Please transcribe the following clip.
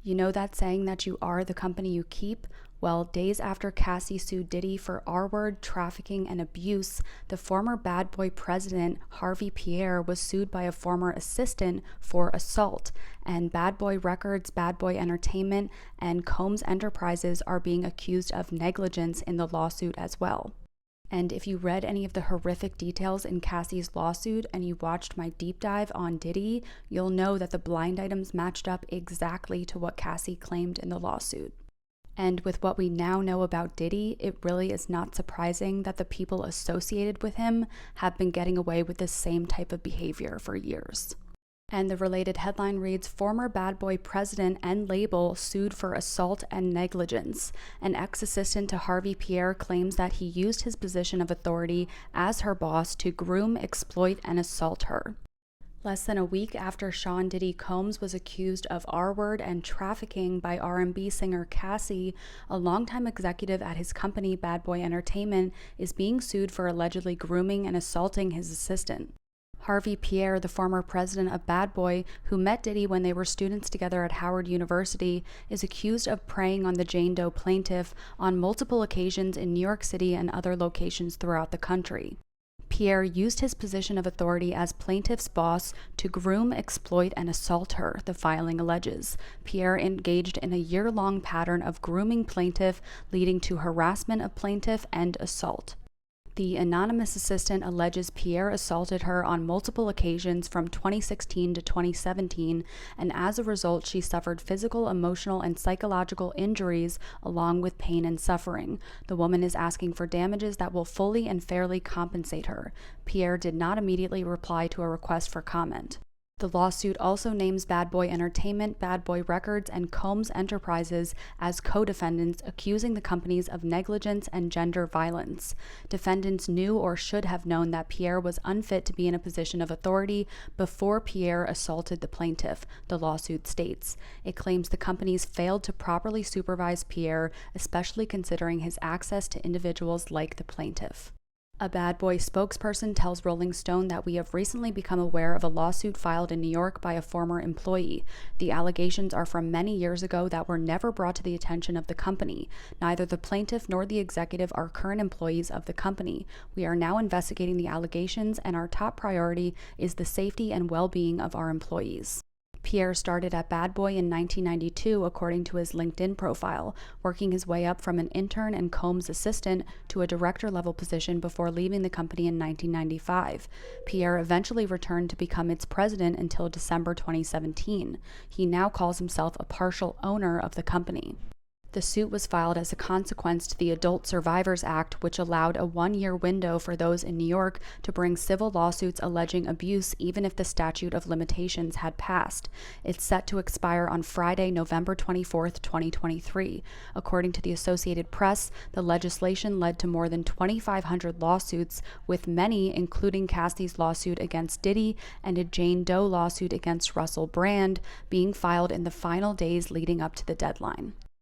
You know that saying that you are the company you keep? Well, days after Cassie sued Diddy for R-word, trafficking, and abuse, the former Bad Boy president, Harvey Pierre, was sued by a former assistant for assault. And Bad Boy Records, Bad Boy Entertainment, and Combs Enterprises are being accused of negligence in the lawsuit as well. And if you read any of the horrific details in Cassie's lawsuit and you watched my deep dive on Diddy, you'll know that the blind items matched up exactly to what Cassie claimed in the lawsuit. And with what we now know about Diddy, it really is not surprising that the people associated with him have been getting away with this same type of behavior for years. And the related headline reads, former Bad Boy president and label sued for assault and negligence. An ex-assistant to Harvey Pierre claims that he used his position of authority as her boss to groom, exploit, and assault her. Less than a week after Sean Diddy Combs was accused of R-word and trafficking by R&B singer Cassie, a longtime executive at his company Bad Boy Entertainment is being sued for allegedly grooming and assaulting his assistant. Harvey Pierre, the former president of Bad Boy, who met Diddy when they were students together at Howard University, is accused of preying on the Jane Doe plaintiff on multiple occasions in New York City and other locations throughout the country. Pierre used his position of authority as plaintiff's boss to groom, exploit, and assault her, the filing alleges. Pierre engaged in a year-long pattern of grooming plaintiff, leading to harassment of plaintiff and assault. The anonymous assistant alleges Pierre assaulted her on multiple occasions from 2016 to 2017, and as a result, she suffered physical, emotional, and psychological injuries along with pain and suffering. The woman is asking for damages that will fully and fairly compensate her. Pierre did not immediately reply to a request for comment. The lawsuit also names Bad Boy Entertainment, Bad Boy Records, and Combs Enterprises as co-defendants, accusing the companies of negligence and gender violence. Defendants knew or should have known that Pierre was unfit to be in a position of authority before Pierre assaulted the plaintiff, the lawsuit states. It claims the companies failed to properly supervise Pierre, especially considering his access to individuals like the plaintiff. A Bad Boy spokesperson tells Rolling Stone that we have recently become aware of a lawsuit filed in New York by a former employee. The allegations are from many years ago that were never brought to the attention of the company. Neither the plaintiff nor the executive are current employees of the company. We are now investigating the allegations, and our top priority is the safety and well-being of our employees. Pierre started at Bad Boy in 1992, according to his LinkedIn profile, working his way up from an intern and Combs assistant to a director-level position before leaving the company in 1995. Pierre eventually returned to become its president until December 2017. He now calls himself a partial owner of the company. The suit was filed as a consequence to the Adult Survivors Act, which allowed a one-year window for those in New York to bring civil lawsuits alleging abuse even if the statute of limitations had passed. It's set to expire on Friday, November 24, 2023. According to the Associated Press, the legislation led to more than 2,500 lawsuits, with many, including Cassie's lawsuit against Diddy and a Jane Doe lawsuit against Russell Brand, being filed in the final days leading up to the deadline.